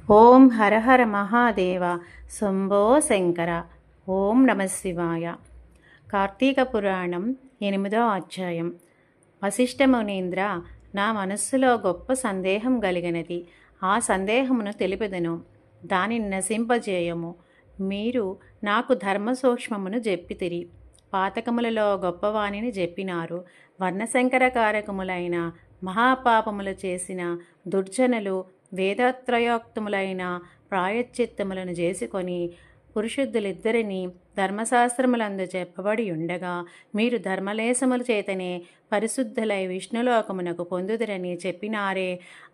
ఓం హర హర మహాదేవ శంభో శంకర. ఓం నమ శివాయ. కార్తీక పురాణం 8వ అధ్యాయం. వశిష్ఠ మునీంద్ర, నా మనస్సులో గొప్ప సందేహం కలిగినది. ఆ సందేహమును తెలిపెదను, దానిని నశింపజేయము. మీరు నాకు ధర్మ సూక్ష్మమును చెప్పితిరి. పాతకములలో గొప్పవాణిని చెప్పినారు. వర్ణశంకర కారకములైన మహాపాపములు చేసిన దుర్జనులు వేదత్రయోక్తములైన ప్రాయశ్చిత్తములను చేసుకొని పురుషుద్ధులిద్దరినీ ధర్మశాస్త్రములందు చెప్పబడి ఉండగా మీరు ధర్మలేశముల చేతనే పరిశుద్ధులై విష్ణులోకమునకు పొందుదురని చెప్పినారే,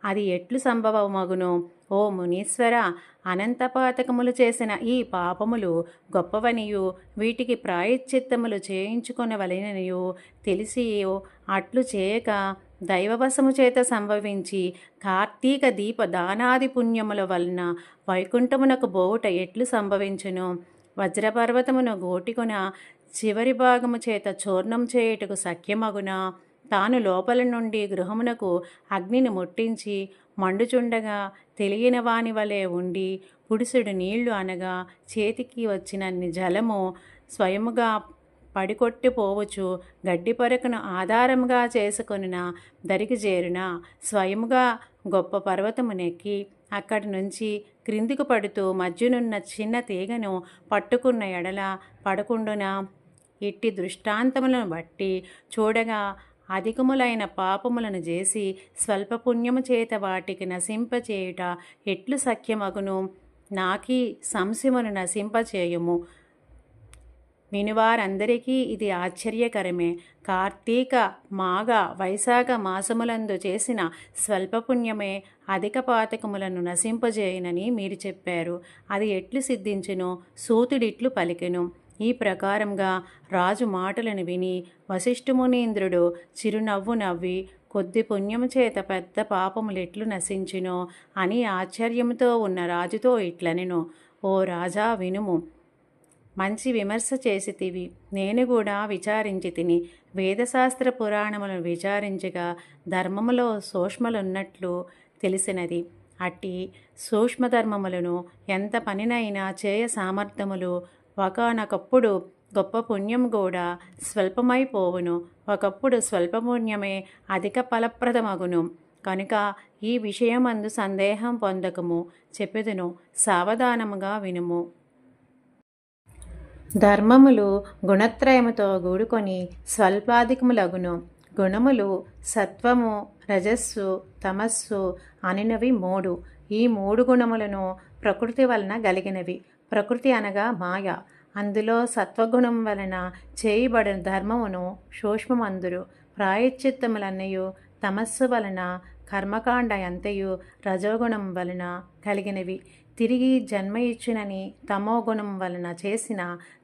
అది ఎట్లు సంభవమగును? ఓ మునీశ్వర, అనంతపాతకములు చేసిన ఈ పాపములు గొప్పవనియు వీటికి ప్రాయశ్చిత్తములు చేయించుకొనవలెననియు తెలిసియో అట్లు చేయక దైవవశము చేత సంభవించి కార్తీక దీప దానాది పుణ్యముల వలన వైకుంఠమునకు బోవుట ఎట్లు సంభవించును? వజ్రపర్వతమును గోటికొన చివరి భాగము చేత చూర్ణం చేయుటకు సఖ్యమగునా? తాను లోపల నుండి గృహమునకు అగ్నిని ముట్టించి మండుచుండగా తెలియని వాని వలె ఉండి పురుషుడు నీళ్లు అనగా చేతికి వచ్చినన్ని జలము స్వయముగా పడికొట్టిపోవచ్చు గడ్డి పరకను ఆధారముగా చేసుకొనిన దరికి చేరున స్వయముగా గొప్ప పర్వతమునెక్కి అక్కడి నుంచి క్రిందికి పడుతూ మధ్యనున్న చిన్న తీగను పట్టుకున్న ఎడల పడకుండునా? ఇట్టి దృష్టాంతములను బట్టి చూడగా అధికములైన పాపములను చేసి స్వల్ప పుణ్యము చేత వాటికి నశింపచేయుట ఎట్లు సఖ్యమగును? నాకీ సంశయమును నశింపచేయుము. వినువారందరికీ ఇది ఆశ్చర్యకరమే. కార్తీక మాఘ వైశాఖ మాసములందు చేసిన స్వల్పపుణ్యమే అధిక పాతకములను నశింపజేయనని మీరు చెప్పారు. అది ఎట్లు సిద్ధించును? సూతుడిట్లు పలికెను. ఈ ప్రకారంగా రాజు మాటలను విని వశిష్ఠమునీంద్రుడు చిరునవ్వు నవ్వి, కొద్ది పుణ్యము చేత పెద్ద పాపములెట్లు నశించునో అని ఆశ్చర్యముతో ఉన్న రాజుతో ఇట్లనెను. ఓ రాజా, వినుము. మంచి విమర్శ చేసితివి. నేను కూడా విచారించి తిని వేదశాస్త్ర పురాణములను విచారించగా ధర్మములో సూక్ష్మలున్నట్లు తెలిసినది. అట్టి సూక్ష్మధర్మములను ఎంత పనినైనా చేయ సామర్థ్యములు ఒకనొకప్పుడు గొప్ప పుణ్యం కూడా స్వల్పమైపోవును. ఒకప్పుడు స్వల్ప పుణ్యమే అధిక ఫలప్రదమగును. కనుక ఈ విషయమందు సందేహం పొందకము. చెప్పెదను, సావధానముగా వినుము. ధర్మములు గుణత్రయముతో గూడుకొని స్వల్పాధికములగును. గుణములు సత్వము, రజస్సు, తమస్సు అనినవి మూడు. ఈ మూడు గుణములను ప్రకృతి వలన గలిగినవి. ప్రకృతి అనగా మాయ. అందులో సత్వగుణం వలన చేయబడిన ధర్మమును సూక్ష్మమందురు. ప్రాయశ్చిత్తములన్నయు తమస్సు వలన కర్మకాండ అంతయు రజోగుణం వలన కలిగినవి. తిరిగి జన్మ ఇచ్చునని తమోగుణం వలన చేసిన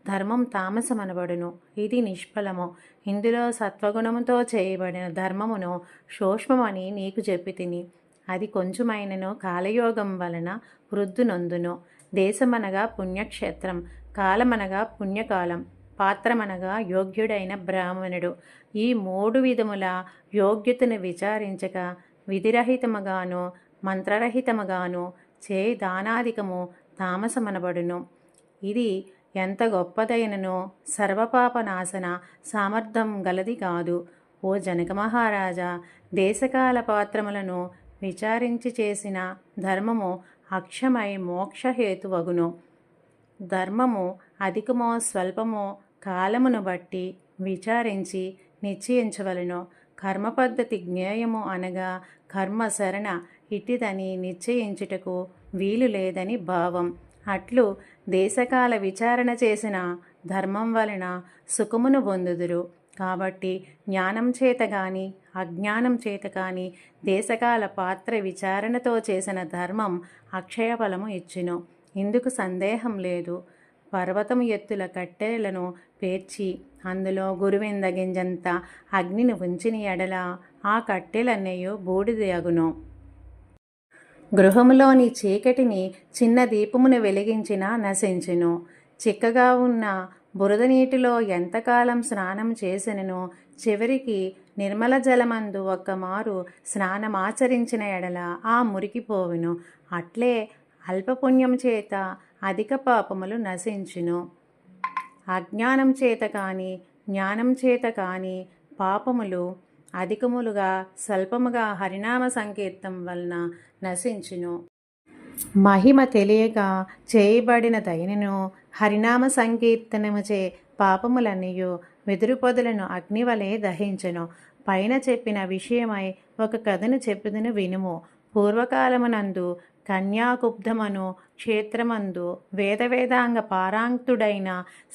ధర్మం తామసమనబడును. ఇది నిష్ఫలము. ఇందులో సత్వగుణముతో చేయబడిన ధర్మమును సూక్ష్మమని నీకు చెప్పి తిని, అది కొంచెమైనను కాలయోగం వలన వృద్ధునొందును. దేశమనగా పుణ్యక్షేత్రం, కాలమనగా పుణ్యకాలం, పాత్రమనగా యోగ్యుడైన బ్రాహ్మణుడు. ఈ మూడు విధముల యోగ్యతను విచారించక విధిరహితముగాను మంత్రరహితముగాను చే దానాధికము తామసమనబడును. ఇది ఎంత గొప్పదైననో సర్వపాపనాశన సామర్థ్యం గలది కాదు. ఓ జనక మహారాజా, దేశకాల పాత్రములను విచారించి చేసిన ధర్మము అక్షమై మోక్షహేతువగును. ధర్మము అధికమో స్వల్పమో కాలమును బట్టి విచారించి నిశ్చయించవలను. కర్మ పద్ధతి జ్ఞేయము అనగా కర్మ శరణ ఇట్టిదని నిశ్చయించుటకు వీలు లేదని భావం. అట్లు దేశకాల విచారణ చేసిన ధర్మం వలన సుఖమును పొందుదురు. కాబట్టి జ్ఞానం చేత గాని అజ్ఞానం చేత కానీ దేశకాల పాత్ర విచారణతో చేసిన ధర్మం అక్షయ ఫలము ఇచ్చును. ఇందుకు సందేహం లేదు. పర్వతము ఎత్తుల కట్టెలను పేర్చి అందులో గురువింద గింజంత అగ్నిని ఉంచిన ఎడల ఆ కట్టెలన్నయు బూడిదయగును. గృహములోని చీకటిని చిన్న దీపమును వెలిగించినా నశించును. చిక్కగా ఉన్న బురద నీటిలో ఎంతకాలం స్నానం చేసినను చివరికి నిర్మల జలమందు ఒక్కమారు స్నానమాచరించిన ఎడల ఆ మురికిపోవును. అట్లే అల్పపుణ్యం చేత అధిక పాపములు నశించును. అజ్ఞానం చేత కానీ జ్ఞానం చేత కానీ పాపములు అధికములుగా స్వల్పముగా హరినామ సంకీర్తం వలన నశించును. మహిమ తెలియక చేయబడిన దైనను హరినామ సంకీర్తనముచే పాపములన్నయు వెదురు పొదలను అగ్నివలే దహించెను. పైన చెప్పిన విషయమై ఒక కథను చెప్పుదును వినుము. పూర్వకాలమునందు కన్యాకుబ్ధమను క్షేత్రమందు వేదాంగ పారాంక్తుడైన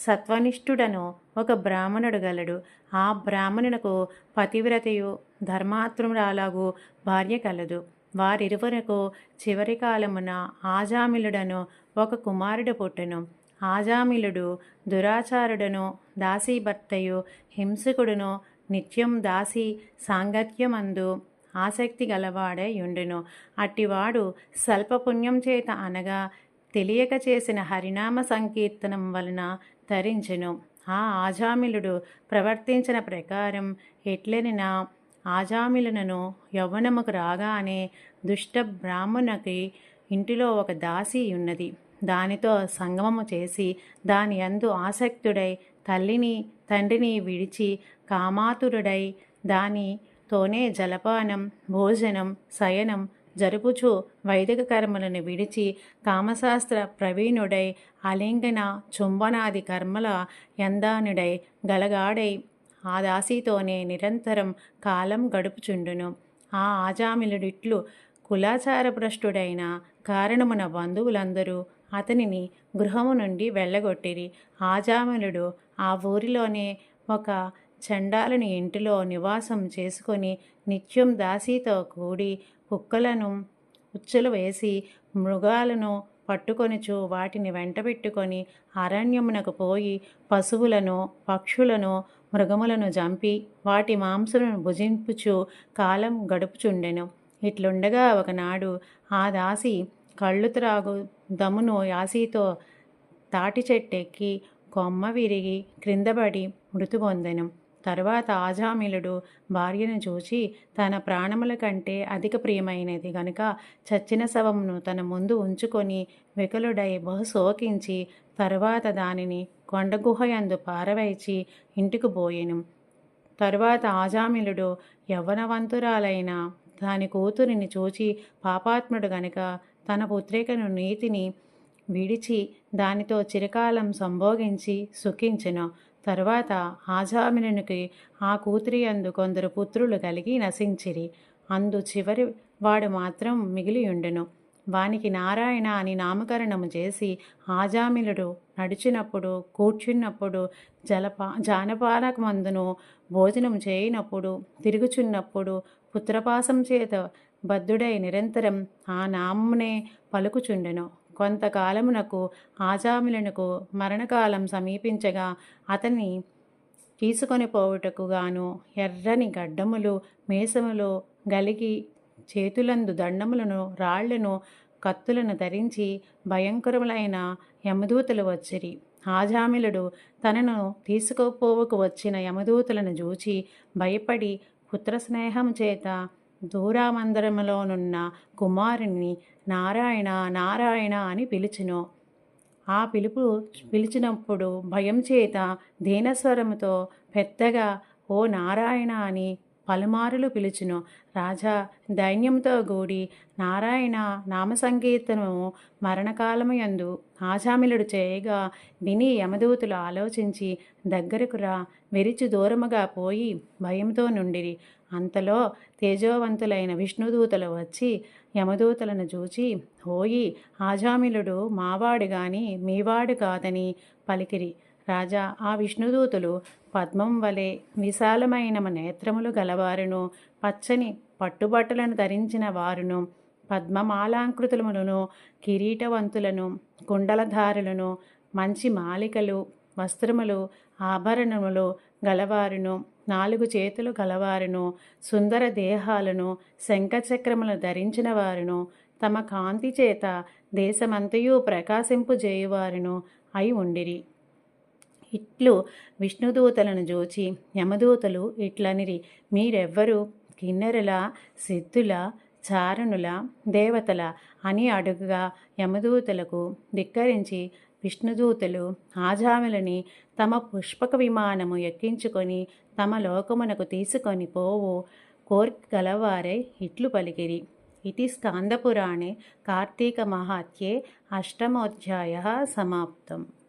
సత్వనిష్ఠుడను ఒక బ్రాహ్మణుడు గలడు. ఆ బ్రాహ్మణునకు పతివ్రతయు ధర్మాత్మురాలగు భార్య కలదు. వారిరువురకు చివరి కాలమున ఆజామిలుడను ఒక కుమారుడు పుట్టెను. ఆజామిలుడు దురాచారుడను దాసీభర్తయు హింసకుడును నిత్యం దాసి సాంగత్యమందు ఆసక్తి గలవాడై యుండెను. అట్టివాడు స్వల్పపుణ్యం చేత అనగా తెలియక చేసిన హరినామ సంకీర్తనం వలన తరించెను. ఆ ఆజామిలుడు ప్రవర్తించిన ప్రకారం ఎట్లనినా ఆజామిలునను యవ్వనముకు రాగానే దుష్ట బ్రాహ్మణునికి ఇంటిలో ఒక దాసి ఉన్నది. దానితో సంగమము చేసి దాని యందు ఆసక్తుడై తల్లిని తండ్రిని విడిచి కామాతురుడై దానితోనే జలపానం భోజనం శయనం జరుపుచు వైదిక కర్మలను విడిచి కామశాస్త్ర ప్రవీణుడై అలింగన చుంబనాది కర్మల యందానుడై గలగాడై ఆ దాసితోనే నిరంతరం కాలం గడుపుచుండును. ఆ ఆజామిలుడిట్లు కులాచారభ్రష్టుడైన కారణమున బంధువులందరూ అతనిని గృహము నుండి వెళ్ళగొట్టిరి. ఆజామిలుడు ఆ ఊరిలోనే ఒక చండాలుని ఇంటిలో నివాసం చేసుకొని నిత్యం దాసితో కూడి కుక్కలను ఉచ్చులు వేసి మృగాలను పట్టుకొనుచు వాటిని వెంటబెట్టుకొని అరణ్యమునకు పోయి పశువులను పక్షులను మృగములను చంపి వాటి మాంసములను భుజింపుచు కాలం గడుపుచుండెను. ఇట్లుండగా ఒకనాడు ఆ దాసి కళ్ళు త్రాగు దమును యాసితో తాటి చెట్టెక్కి కొమ్మ విరిగి క్రిందపడి మృతి పొందెను. తరువాత ఆజామిలుడు భార్యను చూచి తన ప్రాణముల కంటే అధిక ప్రియమైనది గనుక చచ్చిన శవమును తన ముందు ఉంచుకొని వికలుడై బహు శోకించి తరువాత దానిని కొండగుహయందు పారవేచి ఇంటికి పోయెను. తరువాత ఆజామిలుడు యవ్వనవంతురాలైన దాని కూతురిని చూచి పాపాత్ముడు గనుక తన పుత్రికను నీతిని విడిచి దానితో చిరకాలం సంభోగించి సుఖించెను. తరువాత ఆజామిలునికి ఆ కూతురి యందు కొందరు పుత్రులు కలిగి నశించిరి. అందు చివరి వాడు మాత్రం మిగిలియుండెను. వానికి నారాయణ అని నామకరణము చేసి ఆజామిలుడు నడిచినప్పుడు కూర్చున్నప్పుడు జానపానకమందును భోజనం చేయనప్పుడు తిరుగుచున్నప్పుడు పుత్రపాసం చేత బద్ధుడై నిరంతరం ఆ నామమునే పలుకుచుండెను. కొంతకాలమునకు ఆజామిలునకు మరణకాలం సమీపించగా అతన్ని తీసుకొని పోవుటకు గాను ఎర్రని గడ్డములు మీసములు గలిగి చేతులందు దండములను రాళ్లను కత్తులను ధరించి భయంకరములైన యమదూతలు వచ్చిరి. ఆజామిలుడు తనను తీసుకుపోవుకు వచ్చిన యమదూతలను చూచి భయపడి పుత్రస్నేహం చేత దూరామందరములోనున్న కుమారుని నారాయణ నారాయణ అని పిలిచెను. ఆ పిలిచినప్పుడు భయం చేత దీనస్వరముతో పెద్దగా ఓ నారాయణ అని పలుమారులు పిలుచును. రాజా దైన్యంతో కూడి నారాయణ నామ సంకీర్తనము మరణకాలము యందు ఆజామిలుడు చేయగా విని యమదూతులు ఆలోచించి దగ్గరకు రా వెరిచి దూరముగా పోయి భయంతో నుండిరి. అంతలో తేజోవంతులైన విష్ణుదూతలు వచ్చి యమదూతలను చూచి ఓయి ఆజామిలుడు మావాడు గాని మీవాడు కాదని పలికిరి. రాజా ఆ విష్ణుదూతులు పద్మం వలె విశాలమైన నేత్రములు గలవారును పచ్చని పట్టుబట్టలను ధరించిన వారును పద్మమాలాంకృతులను కిరీటవంతులను కుండలధారులను మంచి మాలికలు వస్త్రములు ఆభరణములు గలవారును 4 చేతులు గలవారును సుందర దేహాలను శంఖచక్రములు ధరించిన వారును తమ కాంతి చేత దేశమంతయు ప్రకాశింపుజేయువారును అయి ఉండిరి. ఇట్లు విష్ణుదూతలను జూచి యమదూతలు ఇట్లనిరి, మీరెవ్వరు కిన్నెరుల సిద్ధుల చారణుల దేవతల అని అడుగుగా యమదూతలకు ధిక్కరించి విష్ణుదూతలు ఆజామిలని తమ పుష్పక విమానము ఎక్కించుకొని తమ లోకమునకు తీసుకొని పోవు కోర్కె గలవారై ఇట్లు పలికిరి. ఇది స్కాందపురాణే కార్తీక మహాత్యే అష్టమోధ్యాయ సమాప్తం.